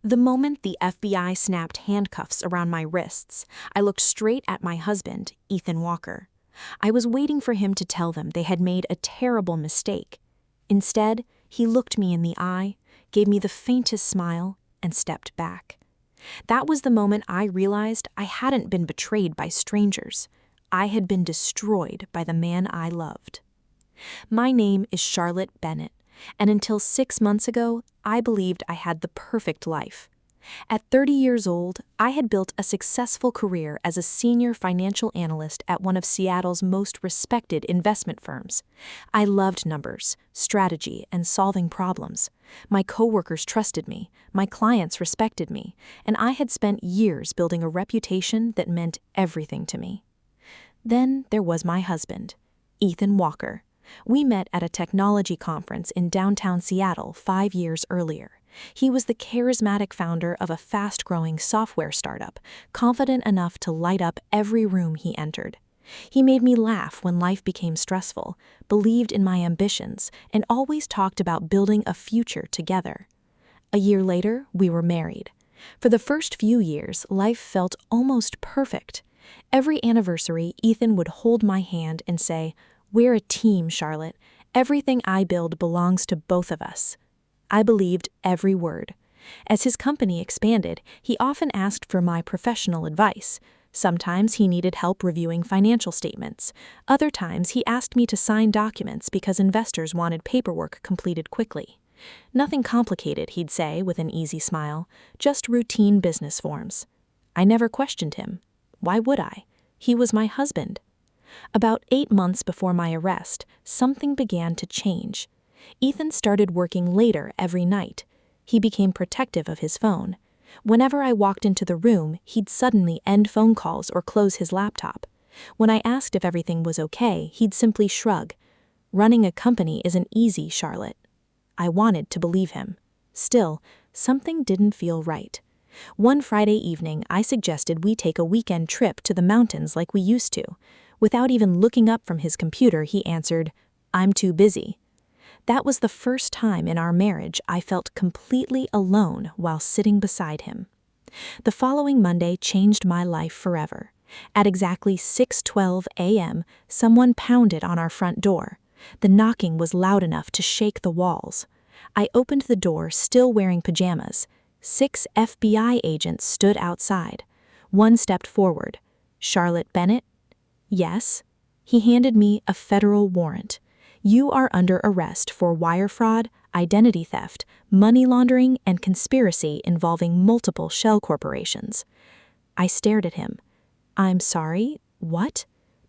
The moment the FBI snapped handcuffs around my wrists, I looked straight at my husband, Ethan Walker. I was waiting for him to tell them they had made a terrible mistake. Instead, he looked me in the eye, gave me the faintest smile, and stepped back. That was the moment I realized I hadn't been betrayed by strangers. I had been destroyed by the man I loved. My name is Charlotte Bennett, and until 6 months ago, I believed I had the perfect life. At 30 years old, I had built a successful career as a senior financial analyst at one of Seattle's most respected investment firms. I loved numbers, strategy, and solving problems. My coworkers trusted me, my clients respected me, and I had spent years building a reputation that meant everything to me. Then there was my husband, Ethan Walker. We met at a technology conference in downtown Seattle 5 years earlier. He was the charismatic founder of a fast-growing software startup, confident enough to light up every room he entered. He made me laugh when life became stressful, believed in my ambitions, and always talked about building a future together. A year later, we were married. For the first few years, life felt almost perfect. Every anniversary, Ethan would hold my hand and say, "We're a team, Charlotte. Everything I build belongs to both of us." I believed every word. As his company expanded, he often asked for my professional advice. Sometimes he needed help reviewing financial statements. Other times he asked me to sign documents because investors wanted paperwork completed quickly. "Nothing complicated," he'd say with an easy smile, "just routine business forms." I never questioned him. Why would I? He was my husband. About 8 months before my arrest, something began to change. Ethan started working later every night. He became protective of his phone. Whenever I walked into the room, he'd suddenly end phone calls or close his laptop. When I asked if everything was okay, he'd simply shrug. "Running a company isn't easy, Charlotte." I wanted to believe him. Still, something didn't feel right. One Friday evening, I suggested we take a weekend trip to the mountains like we used to. Without even looking up from his computer, he answered, "I'm too busy." That was the first time in our marriage I felt completely alone while sitting beside him. The following Monday changed my life forever. At exactly 6:12 a.m., someone pounded on our front door. The knocking was loud enough to shake the walls. I opened the door, still wearing pajamas. 6 FBI agents stood outside. One stepped forward. "Charlotte Bennett?" "Yes." He handed me a federal warrant. "You are under arrest for wire fraud, identity theft, money laundering, and conspiracy involving multiple shell corporations." I stared at him. "I'm sorry, what?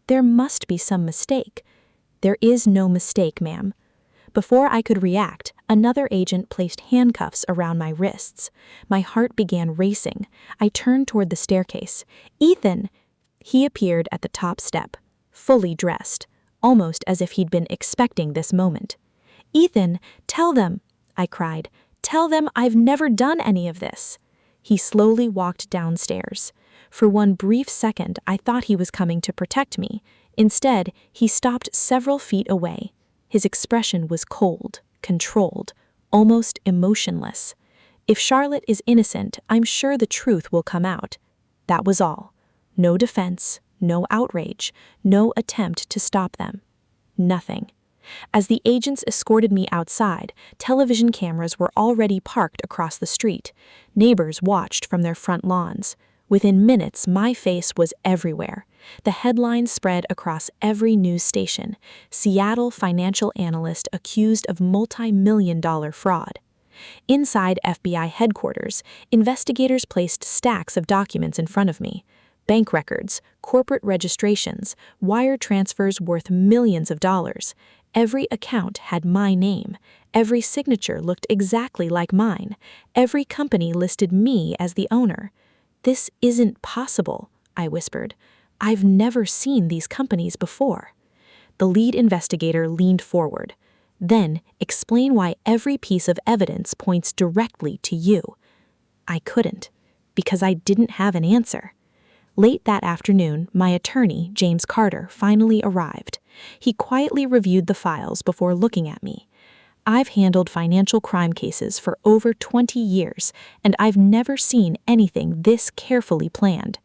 There must be some mistake." "There is no mistake, ma'am." Before I could react, another agent placed handcuffs around my wrists. My heart began racing. I turned toward the staircase. "Ethan!" He appeared at the top step, fully dressed, almost as if he'd been expecting this moment. "Ethan, tell them," I cried. "Tell them I've never done any of this." He slowly walked downstairs. For one brief second, I thought he was coming to protect me. Instead, he stopped several feet away. His expression was cold, controlled, almost emotionless. "If Charlotte is innocent, I'm sure the truth will come out." That was all. No defense, no outrage, no attempt to stop them. Nothing. As the agents escorted me outside, television cameras were already parked across the street. Neighbors watched from their front lawns. Within minutes, my face was everywhere. The headlines spread across every news station. "Seattle financial analyst accused of multi-million-dollar fraud." Inside FBI headquarters, investigators placed stacks of documents in front of me. Bank records, corporate registrations, wire transfers worth millions of dollars. Every account had my name. Every signature looked exactly like mine. Every company listed me as the owner. "This isn't possible," I whispered. "I've never seen these companies before." The lead investigator leaned forward. "Then explain why every piece of evidence points directly to you." I couldn't, because I didn't have an answer. Late that afternoon, my attorney, James Carter, finally arrived. He quietly reviewed the files before looking at me. I've handled financial crime cases for over 20 years, and I've never seen anything this carefully planned."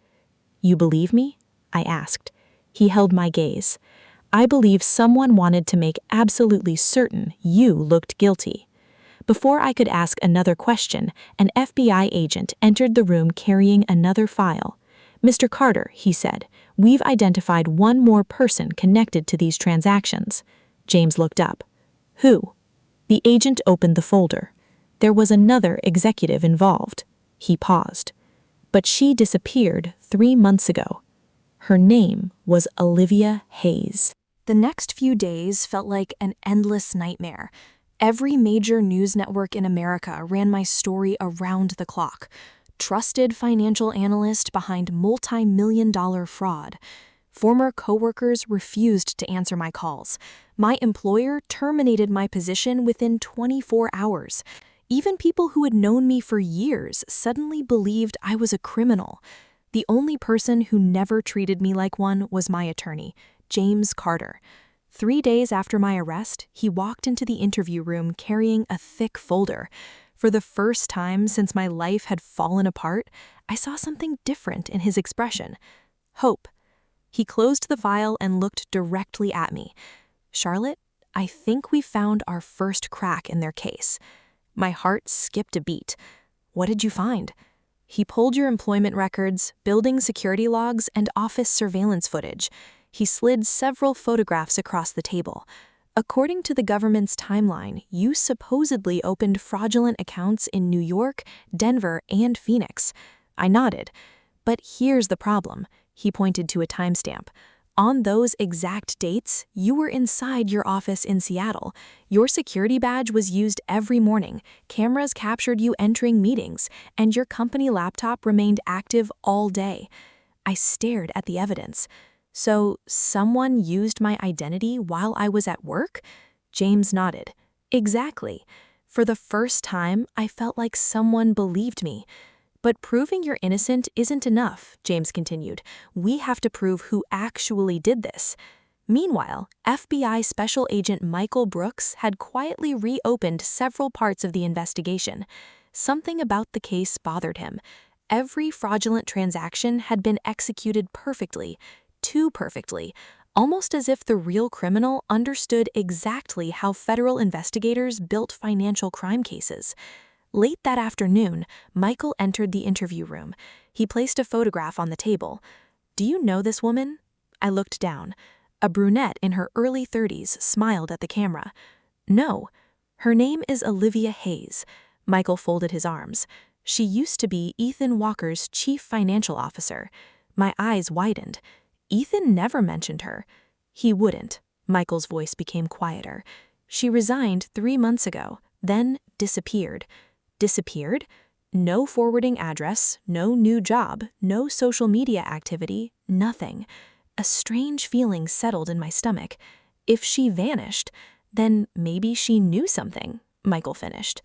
"You believe me?" I asked. He held my gaze. "I believe someone wanted to make absolutely certain you looked guilty." Before I could ask another question, an FBI agent entered the room carrying another file. "Mr. Carter," he said, "we've identified one more person connected to these transactions." James looked up. "Who?" The agent opened the folder. There was another executive involved. He paused. "But she disappeared 3 months ago." Her name was Olivia Hayes. The next few days felt like an endless nightmare. Every major news network in America ran my story around the clock. Trusted financial analyst behind multi-million-dollar fraud. Former coworkers refused to answer my calls. My employer terminated my position within 24 hours. Even people who had known me for years suddenly believed I was a criminal. The only person who never treated me like one was my attorney, James Carter. 3 days after my arrest, he walked into the interview room carrying a thick folder. For the first time since my life had fallen apart, I saw something different in his expression. Hope. He closed the file and looked directly at me. "Charlotte, I think we found our first crack in their case." My heart skipped a beat. "What did you find?" "He pulled your employment records, building security logs, and office surveillance footage." He slid several photographs across the table. "According to the government's timeline, you supposedly opened fraudulent accounts in New York, Denver, and Phoenix." I nodded. "But here's the problem." He pointed to a timestamp. "On those exact dates, you were inside your office in Seattle. Your security badge was used every morning, cameras captured you entering meetings, and your company laptop remained active all day." I stared at the evidence. "So, someone used my identity while I was at work?" James nodded. "Exactly. For the first time, I felt like someone believed me." "But proving you're innocent isn't enough," James continued. "We have to prove who actually did this." Meanwhile, FBI Special Agent Michael Brooks had quietly reopened several parts of the investigation. Something about the case bothered him. Every fraudulent transaction had been executed perfectly, too perfectly, almost as if the real criminal understood exactly how federal investigators built financial crime cases. Late that afternoon, Michael entered the interview room. He placed a photograph on the table. "Do you know this woman?" I looked down. A brunette in her early 30s smiled at the camera. "No. Her name is Olivia Hayes." Michael folded his arms. "She used to be Ethan Walker's chief financial officer." My eyes widened. Ethan never mentioned her. "He wouldn't." Michael's voice became quieter. "She resigned 3 months ago, then disappeared." Disappeared? No forwarding address, no new job, no social media activity, nothing. A strange feeling settled in my stomach. If she vanished, then maybe she knew something, Michael finished.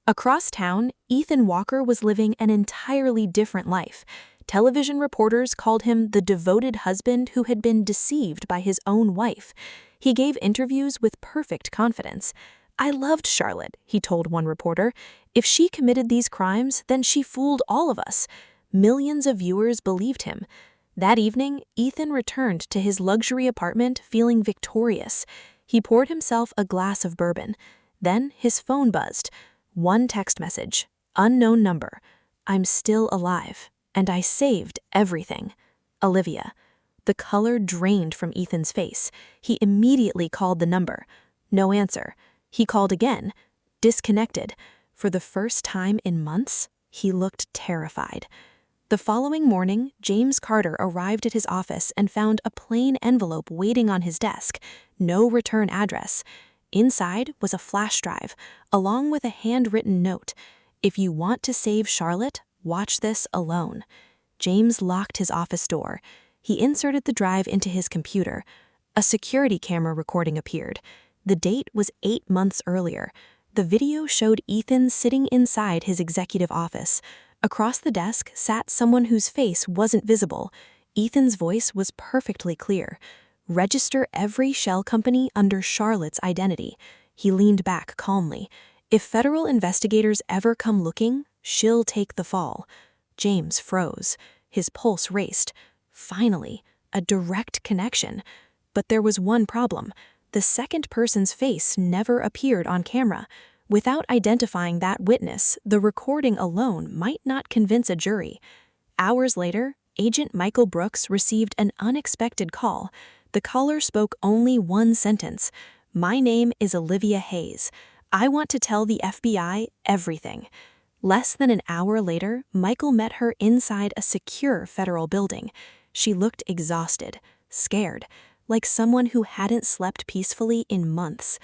Across town, Ethan Walker was living an entirely different life. Television reporters called him the devoted husband who had been deceived by his own wife. He gave interviews with perfect confidence. "I loved Charlotte," he told one reporter. "If she committed these crimes, then she fooled all of us." Millions of viewers believed him. That evening, Ethan returned to his luxury apartment feeling victorious. He poured himself a glass of bourbon. Then his phone buzzed. One text message, unknown number. "I'm still alive, and I saved everything. Olivia." The color drained from Ethan's face. He immediately called the number. No answer. He called again. Disconnected. For the first time in months, he looked terrified. The following morning, James Carter arrived at his office and found a plain envelope waiting on his desk. No return address. Inside was a flash drive, along with a handwritten note. "If you want to save Charlotte, watch this alone." James locked his office door. He inserted the drive into his computer. A security camera recording appeared. The date was 8 months earlier. The video showed Ethan sitting inside his executive office. Across the desk sat someone whose face wasn't visible. Ethan's voice was perfectly clear. "Register every shell company under Charlotte's identity." He leaned back calmly. If federal investigators ever come looking, she'll take the fall. James froze. His pulse raced. Finally, a direct connection. But there was one problem. The second person's face never appeared on camera. Without identifying that witness, the recording alone might not convince a jury. Hours later, Agent Michael Brooks received an unexpected call. The caller spoke only one sentence. "My name is Olivia Hayes. I want to tell the FBI everything." Less than an hour later, Michael met her inside a secure federal building. She looked exhausted, scared, like someone who hadn't slept peacefully in months.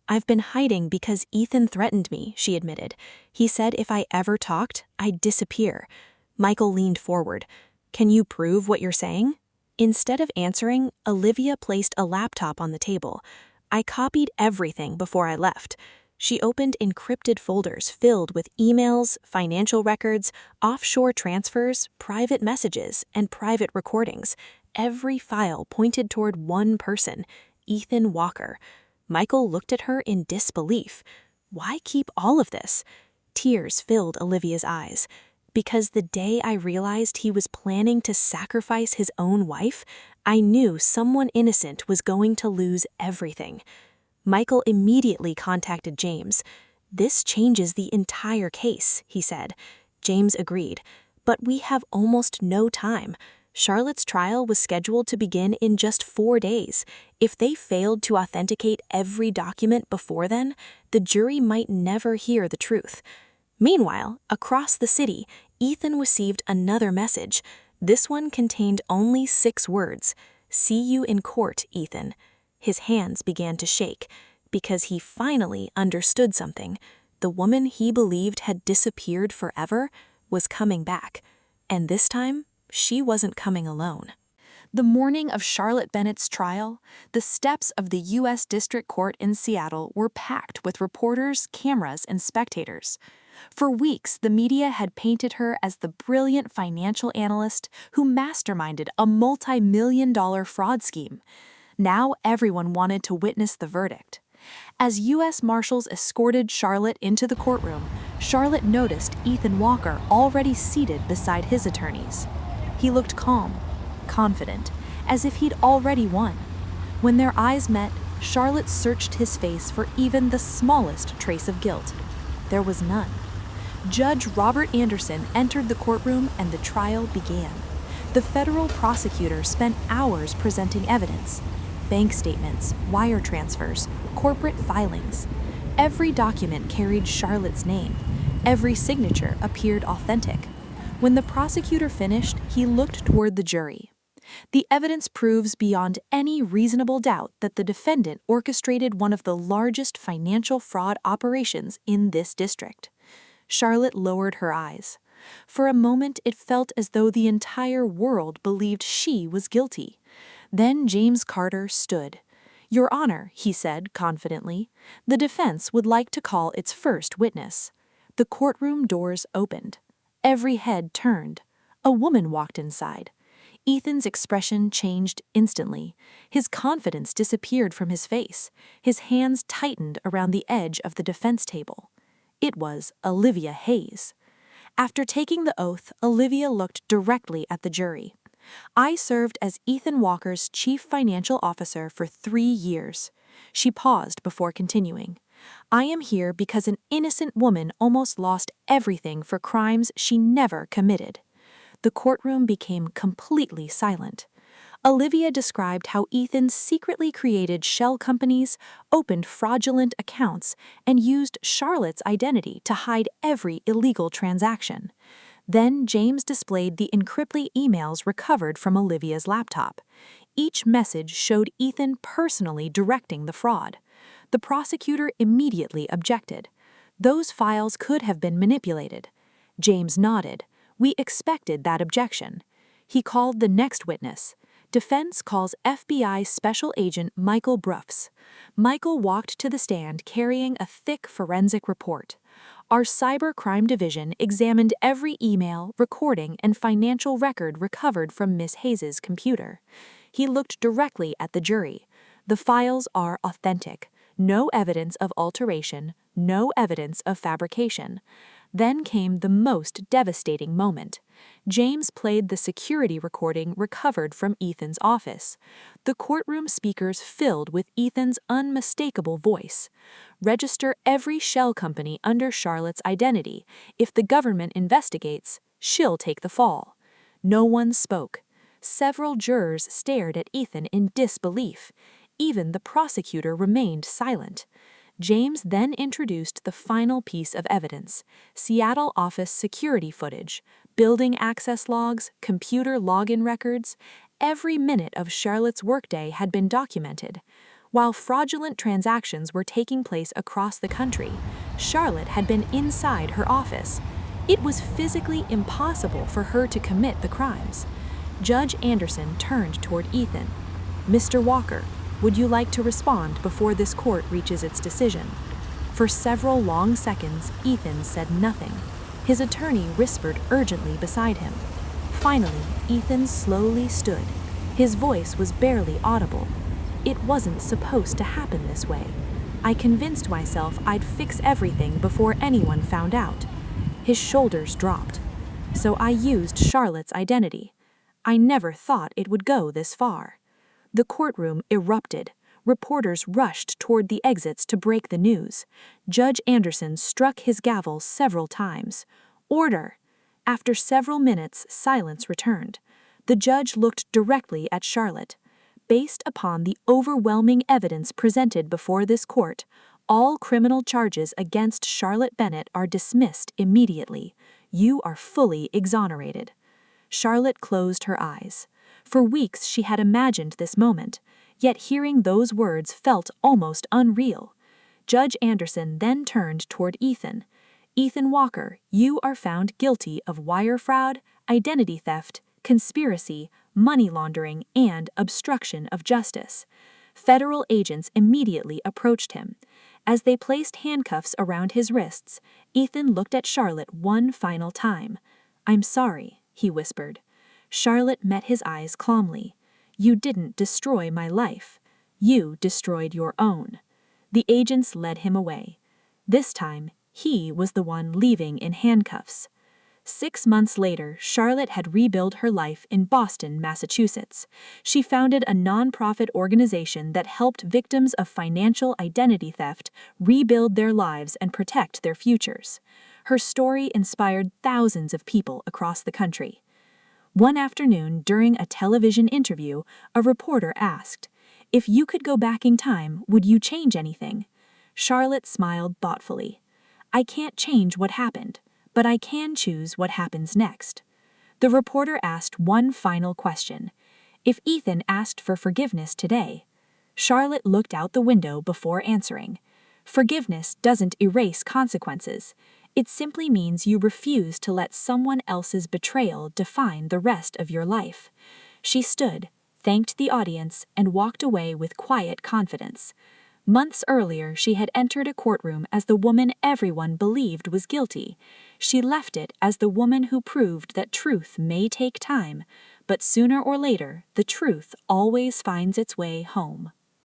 "I've been hiding because Ethan threatened me," she admitted. "He said if I ever talked, I'd disappear." Michael leaned forward. "Can you prove what you're saying?" Instead of answering, Olivia placed a laptop on the table. "I copied everything before I left." She opened encrypted folders filled with emails, financial records, offshore transfers, private messages, and private recordings. Every file pointed toward one person, Ethan Walker. Michael looked at her in disbelief. Why keep all of this? Tears filled Olivia's eyes. "Because the day I realized he was planning to sacrifice his own wife, I knew someone innocent was going to lose everything." Michael immediately contacted James. "This changes the entire case," he said. James agreed. "But we have almost no time. Charlotte's trial was scheduled to begin in just 4 days. If they failed to authenticate every document before then, the jury might never hear the truth." Meanwhile, across the city, Ethan received another message. This one contained only 6 words. "See you in court, Ethan." His hands began to shake, because he finally understood something. The woman he believed had disappeared forever was coming back. And this time, she wasn't coming alone. The morning of Charlotte Bennett's trial, the steps of the U.S. District Court in Seattle were packed with reporters, cameras, and spectators. For weeks, the media had painted her as the brilliant financial analyst who masterminded a multi-million-dollar fraud scheme. Now everyone wanted to witness the verdict. As U.S. Marshals escorted Charlotte into the courtroom, Charlotte noticed Ethan Walker already seated beside his attorneys. He looked calm, confident, as if he'd already won. When their eyes met, Charlotte searched his face for even the smallest trace of guilt. There was none. Judge Robert Anderson entered the courtroom and the trial began. The federal prosecutor spent hours presenting evidence: bank statements, wire transfers, corporate filings. Every document carried Charlotte's name. Every signature appeared authentic. When the prosecutor finished, he looked toward the jury. "The evidence proves beyond any reasonable doubt that the defendant orchestrated one of the largest financial fraud operations in this district." Charlotte lowered her eyes. For a moment, it felt as though the entire world believed she was guilty. Then James Carter stood. "Your Honor," he said confidently, "the defense would like to call its first witness." The courtroom doors opened. Every head turned. A woman walked inside. Ethan's expression changed instantly. His confidence disappeared from his face. His hands tightened around the edge of the defense table. It was Olivia Hayes. After taking the oath, Olivia looked directly at the jury. "I served as Ethan Walker's chief financial officer for 3 years." She paused before continuing. "I am here because an innocent woman almost lost everything for crimes she never committed." The courtroom became completely silent. Olivia described how Ethan secretly created shell companies, opened fraudulent accounts, and used Charlotte's identity to hide every illegal transaction. Then James displayed the encrypted emails recovered from Olivia's laptop. Each message showed Ethan personally directing the fraud. The prosecutor immediately objected. Those files could have been manipulated. James nodded. "We expected that objection." He called the next witness. Defense calls FBI Special Agent Michael Brooks. Michael walked to the stand carrying a thick forensic report. "Our cybercrime division examined every email, recording, and financial record recovered from Miss Hayes' computer." He looked directly at the jury. "The files are authentic. No evidence of alteration, no evidence of fabrication. Then came the most devastating moment. James played the security recording recovered from Ethan's office. The courtroom speakers filled with Ethan's unmistakable voice. Register every shell company under Charlotte's identity. If the government investigates, she'll take the fall. No one spoke. Several jurors stared at Ethan in disbelief. Even the prosecutor remained silent. James then introduced the final piece of evidence: Seattle office security footage, building access logs, computer login records. Every minute of Charlotte's workday had been documented. While fraudulent transactions were taking place across the country, Charlotte had been inside her office. It was physically impossible for her to commit the crimes. Judge Anderson turned toward Ethan. "Mr. Walker, would you like to respond before this court reaches its decision?" For several long seconds, Ethan said nothing. His attorney whispered urgently beside him. Finally, Ethan slowly stood. His voice was barely audible. "It wasn't supposed to happen this way. I convinced myself I'd fix everything before anyone found out." His shoulders dropped. "So I used Charlotte's identity. I never thought it would go this far." The courtroom erupted. Reporters rushed toward the exits to break the news. Judge Anderson struck his gavel several times. "Order!" After several minutes, silence returned. The judge looked directly at Charlotte. "Based upon the overwhelming evidence presented before this court, all criminal charges against Charlotte Bennett are dismissed immediately. You are fully exonerated." Charlotte closed her eyes. For weeks she had imagined this moment, yet hearing those words felt almost unreal. Judge Anderson then turned toward Ethan. "Ethan Walker, you are found guilty of wire fraud, identity theft, conspiracy, money laundering, and obstruction of justice." Federal agents immediately approached him. As they placed handcuffs around his wrists, Ethan looked at Charlotte one final time. "I'm sorry," he whispered. Charlotte met his eyes calmly. "You didn't destroy my life. You destroyed your own." The agents led him away. This time, he was the one leaving in handcuffs. 6 months later, Charlotte had rebuilt her life in Boston, Massachusetts. She founded a nonprofit organization that helped victims of financial identity theft rebuild their lives and protect their futures. Her story inspired thousands of people across the country. One afternoon, during a television interview, a reporter asked, "If you could go back in time, would you change anything?" Charlotte smiled thoughtfully. "I can't change what happened, but I can choose what happens next." The reporter asked one final question. "If Ethan asked for forgiveness today?" Charlotte looked out the window before answering. "Forgiveness doesn't erase consequences. It simply means you refuse to let someone else's betrayal define the rest of your life." She stood, thanked the audience, and walked away with quiet confidence. Months earlier, she had entered a courtroom as the woman everyone believed was guilty. She left it as the woman who proved that truth may take time, but sooner or later, the truth always finds its way home.